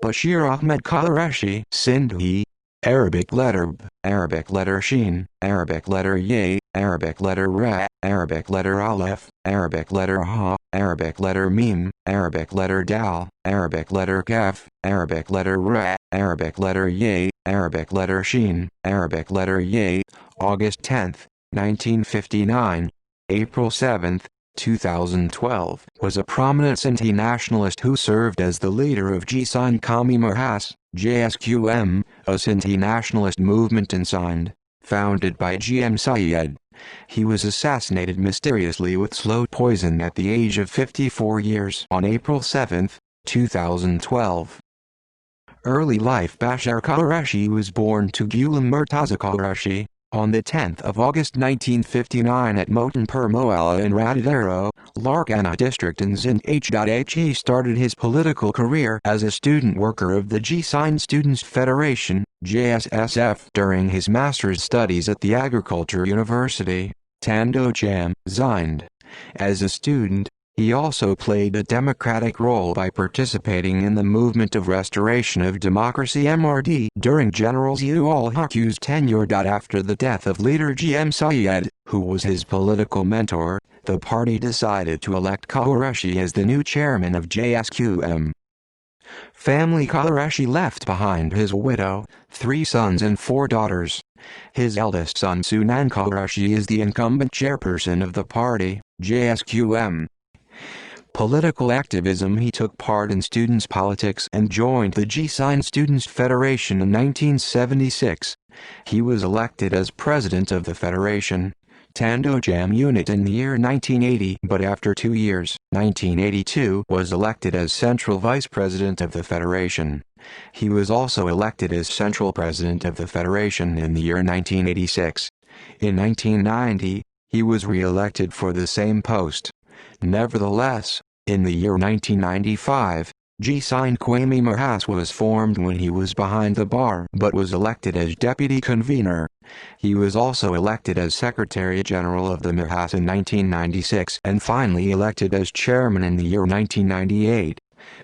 Bashir Ahmed Qureshi, Sindhi, Arabic letter B, Arabic letter Shin, Arabic letter Ye, Arabic letter Ra, Arabic letter Aleph, Arabic letter Ha, Arabic letter Mim, Arabic letter Dal, Arabic letter Kaf, Arabic letter Ra, Arabic letter Ye, Arabic letter Shin, Arabic letter Ye, August 10, 1959, April 7, 2012, was a prominent Sindhi nationalist who served as the leader of Jaisin Qawmi Mahas, JSQM, a Sindhi nationalist movement in Sindh, founded by G.M. Syed. He was assassinated mysteriously with slow poison at the age of 54 years on April 7, 2012. Early life. Bashir Qureshi was born to Ghulam Murtaza Qureshi on the 10th of August 1959 at Motanpur Moala in Radadero, Larkana district in Sindh. He started his political career as a student worker of the Jaisin Students' Federation, JSSF, during his master's studies at the Agriculture University, Tandojam, Sindh. As a student, he also played a democratic role by participating in the movement of restoration of democracy (MRD) during General Zia-ul-Haq's tenure. After the death of leader G.M. Syed, who was his political mentor, the party decided to elect Qureshi as the new chairman of JSQM. Family. Qureshi left behind his widow, 3 sons and 4 daughters. His eldest son Sunan Qureshi is the incumbent chairperson of the party, JSQM. Political activism. He took part in students' politics and joined the Jaisin Students' Federation in 1976. He was elected as president of the Federation, Tandojam unit in the year 1980, but after 2 years, 1982, was elected as central vice president of the Federation. He was also elected as central president of the Federation in the year 1986. In 1990, he was re-elected for the same post. Nevertheless, in the year 1995, Jaisin Qawmi Mahas was formed when he was behind the bar but was elected as deputy convener. He was also elected as Secretary General of the Mahas in 1996 and finally elected as chairman in the year 1998.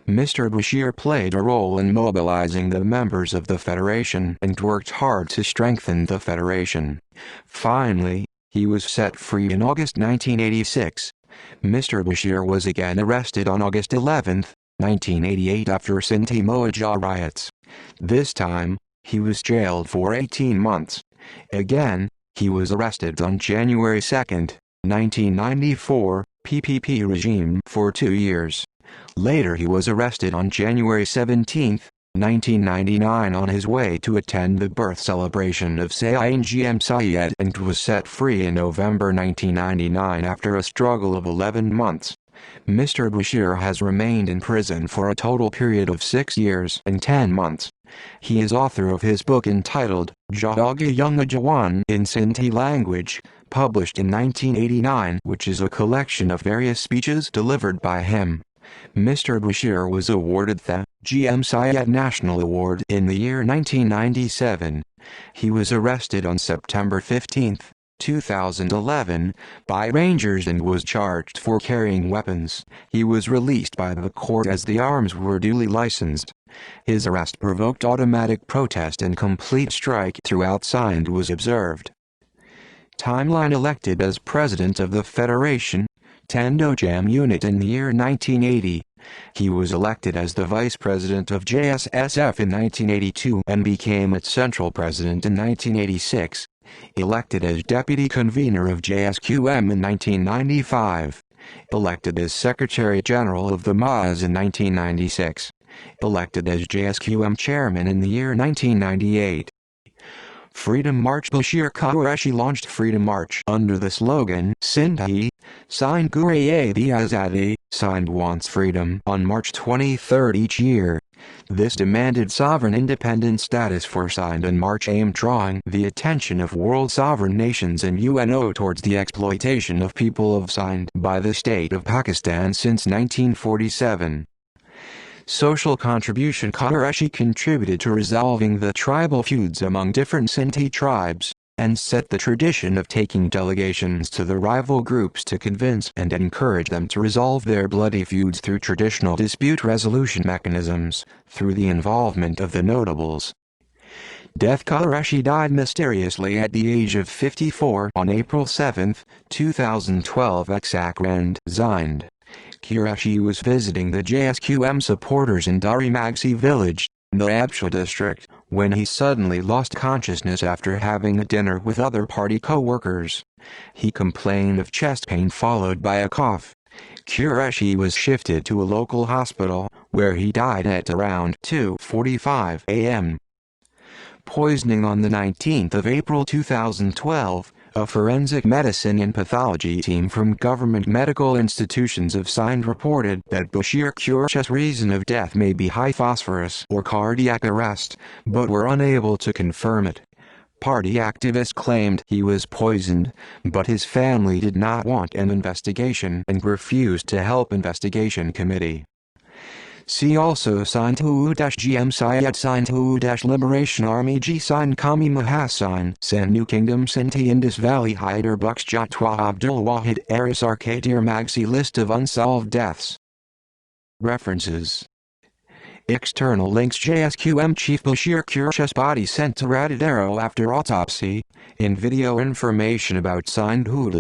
Mr. Bashir played a role in mobilizing the members of the Federation and worked hard to strengthen the Federation. Finally, he was set free in August 1986. Mr. Bashir was again arrested on August 11, 1988 after Sindhi Moja riots. This time, he was jailed for 18 months. Again, he was arrested on January 2, 1994, PPP regime for 2 years. Later he was arrested on January 17, 1999 on his way to attend the birth celebration of Sayyid G.M. Syed and was set free in November 1999 after a struggle of 11 months. Mr. Bashir has remained in prison for a total period of 6 years and 10 months. He is author of his book entitled Jawagi Yunga Jawan in Sindhi language, published in 1989, which is a collection of various speeches delivered by him. Mr. Bashir was awarded the G.M. Syed National Award in the year 1997. He was arrested on September 15, 2011, by rangers and was charged for carrying weapons. He was released by the court as the arms were duly licensed. His arrest provoked automatic protest and complete strike throughout Sindh was observed. Timeline. Elected as president of the Federation, Tandojam unit in the year 1980. He was elected as the vice president of JSSF in 1982 and became its central president in 1986. Elected as deputy convener of JSQM in 1995. Elected as secretary general of the MAS in 1996. Elected as JSQM chairman in the year 1998. Freedom March. Bashir Qureshi launched Freedom March under the slogan Sindhi, Sindh Guraye the Azadi, Sindh wants freedom, on March 23 each year. This demanded sovereign independent status for Sindh, and March aimed drawing the attention of world sovereign nations and UNO towards the exploitation of people of Sindh by the state of Pakistan since 1947. Social contribution. Qureshi contributed to resolving the tribal feuds among different Sindhi tribes, and set the tradition of taking delegations to the rival groups to convince and encourage them to resolve their bloody feuds through traditional dispute resolution mechanisms, through the involvement of the notables. Death. Qureshi died mysteriously at the age of 54 on April 7, 2012 at Sakrand. Zind. Qureshi was visiting the JSQM supporters in Dari Magsi village, in the Absha district, when he suddenly lost consciousness after having a dinner with other party co-workers. He complained of chest pain followed by a cough. Qureshi was shifted to a local hospital, where he died at around 2:45 a.m. Poisoning. On the 19th of April 2012, a forensic medicine and pathology team from government medical institutions of Sindh reported that Bashir Qureshi's reason of death may be high phosphorus or cardiac arrest, but were unable to confirm it. Party activists claimed he was poisoned, but his family did not want an investigation and refused to help investigation committee. See also Sindhu-GM Syed Sindhu-Liberation Army G Sindh Kami Mahasine Sindhu Kingdom Sindhi Indus Valley Hyder Bucks Jatwa Abdul Wahid Aris Arkadir Magsi List of unsolved deaths. References. External links. JSQM Chief Bashir Qureshi's body sent to Radadero after autopsy. In video information about Sindhu.